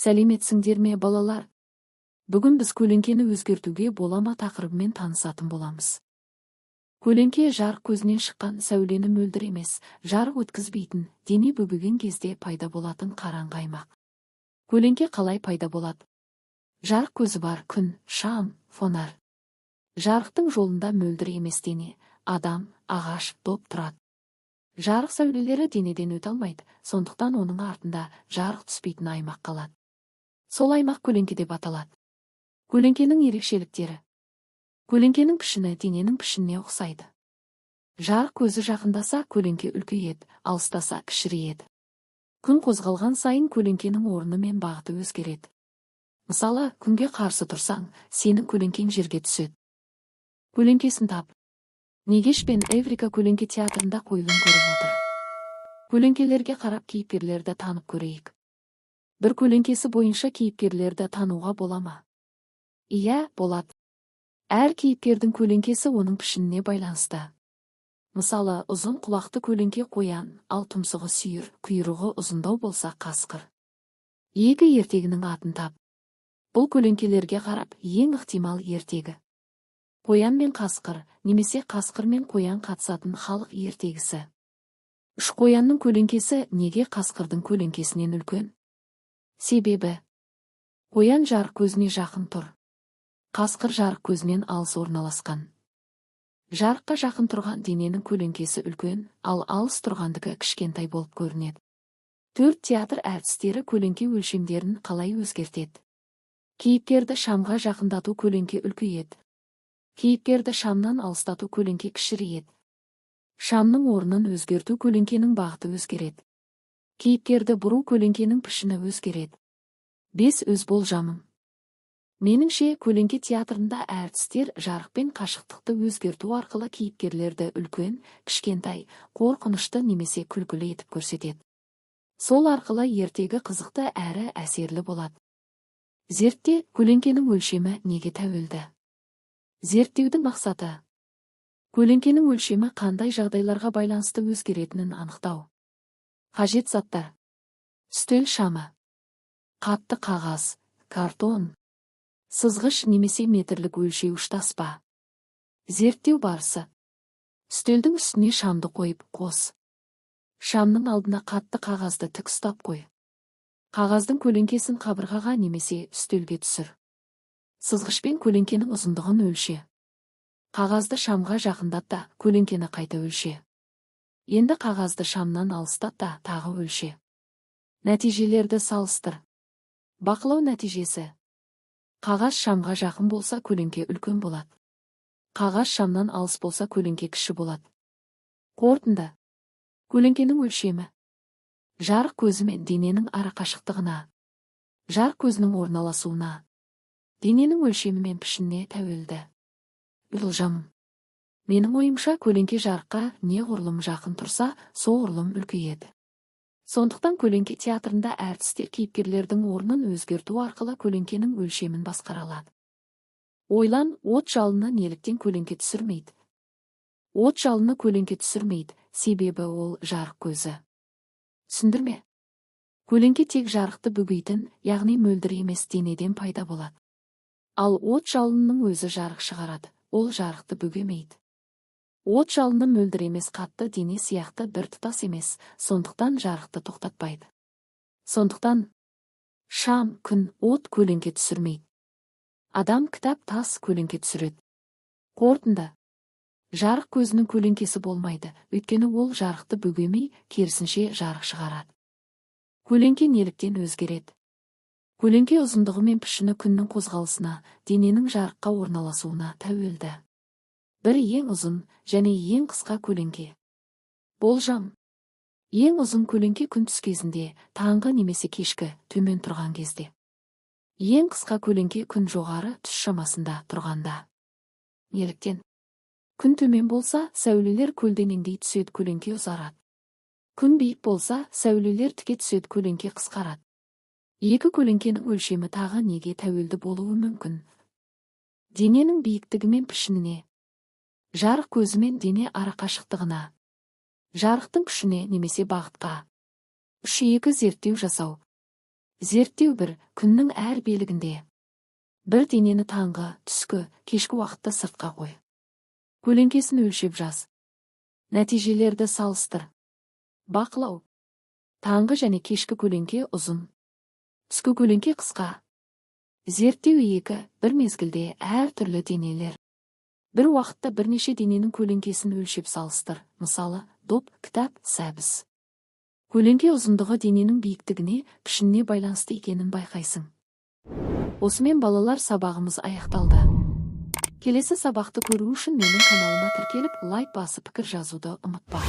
Сәлеметсіңдер ме, балалар? Бүгін біз көлеңкені өзгертуге бола ма тақырыбымен танысатын боламыз. Көлеңке жарық көзінен шыққан сәулені мөлдір емес, жарық өткізбейтін, дене бөгеген кезде пайда болатын қараңғы аймақ. Көлеңке қалай пайда болады? Жарық көзі бар күн, шам, фонар. Жарықтың жолында мөлдір емес дене, адам, ағаш, топ тұрады. Жарық сәулелері денеден өте алмайды, сондықтан оның артында жарық түспейтін аймақ қалады. Сол аймақ көлеңке деп аталады. Көлеңкенің ерекшеліктері. Көлеңкенің пішіні дененің пішініне ұқсайды. Жарық көзі жақындаса, көлеңке үлкейеді, алыстаса кішірейеді. Күн қозғалған сайын көлеңкенің орны мен бағыты өзгереді. Мысалы, күнге қарсы тұрсаң, сенің көлеңкең жерге түседі. Көлеңкесін тап. Негеш пен Эврика көлеңке театрында қойылым көріп отыр. Көлеңкелерге қарап кейіпкерлерді танып көрейік. Бір көлеңкесі бойынша кейіпкерлерді тануға бола ма? Иә, болады. Әр кейіпкердің көлеңкесі оның пішініне байланысты. Мысалы, ұзын құлақты көлеңке қоян, ал тұмсығы сүйір, құйрығы ұзындау болса қасқыр. Екі ертегінің атын тап. Бұл көлеңкелерге қарап, ең ықтимал ертегі. Қоян мен қасқыр, немесе қасқыр мен қоян қатысатын халық ертегісі. Үш қоянның көлеңкесі неге қасқырдың көлеңкесінен үлкен? Себебі қоян жарық көзіне жақын тұр. Қасқыр жарық көзінен алыс орналасқан. Жарыққа жақын тұрған дененің көлеңкесі үлкен, ал алыс тұрғандығы кішкентай болып көрінеді. Төрт театр әртістері көлеңке өлшемдерін қалай өзгертеді? Кейіпкерді шамға жақындату көлеңке үлкейеді. Кейіпкерді шамнан алыстату көлеңке кішірейеді. Шамның орнын өзгерту көлеңкенің бағыты өзгереді. Кейіпкерді бұру көлеңкенің пішіні өзгереді. 5 өз болжамым. Меніңше, көлеңке театрында әртістер жарық пен қашықтықты өзгерту арқылы кейіпкерлерді үлкен, кішкентай, қорқынышты немесе күлкілі етіп көрсетеді. Сол арқылы ертегі қызықты әрі әсерлі болады. Зертте көлеңкенің өлшемі неге тәуелді? Зерттеудің мақсаты. Көлеңкенің өлшемі қандай жағдайларға байланысты өзгеретінін анықтау. Қажет заттар. Үстел шамы. Қатты қағаз, картон. Сызғыш немесе метрлік өлшеуіш таспа. Зерттеу барысы. Үстелдің үстіне шамды қойып қос. Шамның алдына қатты қағазды тік ұстап қой. Қағаздың көлеңкесін қабырғаға немесе үстелге түсір. Сызғышпен көлеңкенің ұзындығын өлше. Қағазды шамға жақындат та, көлеңкені қайта өлше. Енді қағазды шамнан алыстат та, тағы өлше. Нәтижелерді салыстыр. Бақылау нәтижесі. Қағаз шамға жақын болса, көлеңке үлкен болады. Қағаз шамнан алыс болса, көлеңке кіші болады. Қорытынды. Көлеңкенің өлшемі. Жарық көзі мен дененің арақашықтығына. Жарық көзінің орналасуына. Дененің өлшемі мен пішініне тәуелді. Болжам. Менің ойымша, көлеңке жарыққа неғұрлым жақын тұрса, соғұрлым үлкейеді. Сондықтан көлеңке театрында әртістер кейіпкерлердің орнын өзгерту арқылы көлеңкенің өлшемін басқара алады. Ойлан, от жалыны неліктен көлеңке түсірмейді? От жалыны көлеңке түсірмейді, себебі ол жарық көзі. Түсіндірме? Көлеңке тек жарықты бөгейтін, яғни мөлдір емес денеден пайда болады. Ал от жалынының өзі жарық шығарады, ол жарықты бөгемейді. От жалыны мөлдір емес қатты дене сияқты біртұтас емес, сондықтан жарықты тоқтатпайды. Сондықтан шам, күн, от көлеңке түсірмейді. Адам, кітап, тас көлеңке түсіреді. Қорытынды. Жарық көзінің көлеңкесі болмайды, өйткені ол жарықты бөгемей, керісінше жарық шығарады. Көлеңке неліктен өзгереді? Көлеңке ұзындығы мен пішіні күннің қозғалысына, дененің жарыққа орналасуына тәуелді. Бір ең ұзын және ең қысқа көлеңке. Болжам. Ең ұзын көлеңке күн түс кезінде, таңғы немесе кешкі, төмен тұрған кезде. Ең қысқа көлеңке күн жоғары, түс шамасында тұрғанда. Неліктен? Күн төмен болса, сәулелер көлденеңдей түседі, көлеңке ұзарады. Күн биік болса, сәулелер тіке түседі, көлеңке қысқарады. Екі көлеңкенің өлшемі тағы неге тәуелді болуы мүмкін? Дененің биіктігі мен пішініне. Жарық көзі мен дене арақашықтығына. Жарықтың күшіне немесе бағытқа. 3-2 зерттеу жасау. Зерттеу бір күннің әр белігінде. Бір денені таңғы, түскі, кешкі уақытта сыртқа қой. Көлеңкесін өлшеп жаз. Нәтижелерді салыстыр. Бақылау. Таңғы және кешкі көлеңке ұзын. Түскі көлеңке қысқа. Зерттеу 2. Бір мезгілде әр түрлі денелер. Бір уақытта бірнеше дененің көлеңкесін өлшеп салыстыр. Мысалы, доп, кітап, сәбіз. Көлеңке ұзындығы дененің биіктігіне, пішініне байланысты екенін байқайсың. Осымен балалар, сабағымыз аяқталды. Келесі сабақты көру үшін менің каналыма тіркеліп, лайк басып пікір жазуды ұмытпа.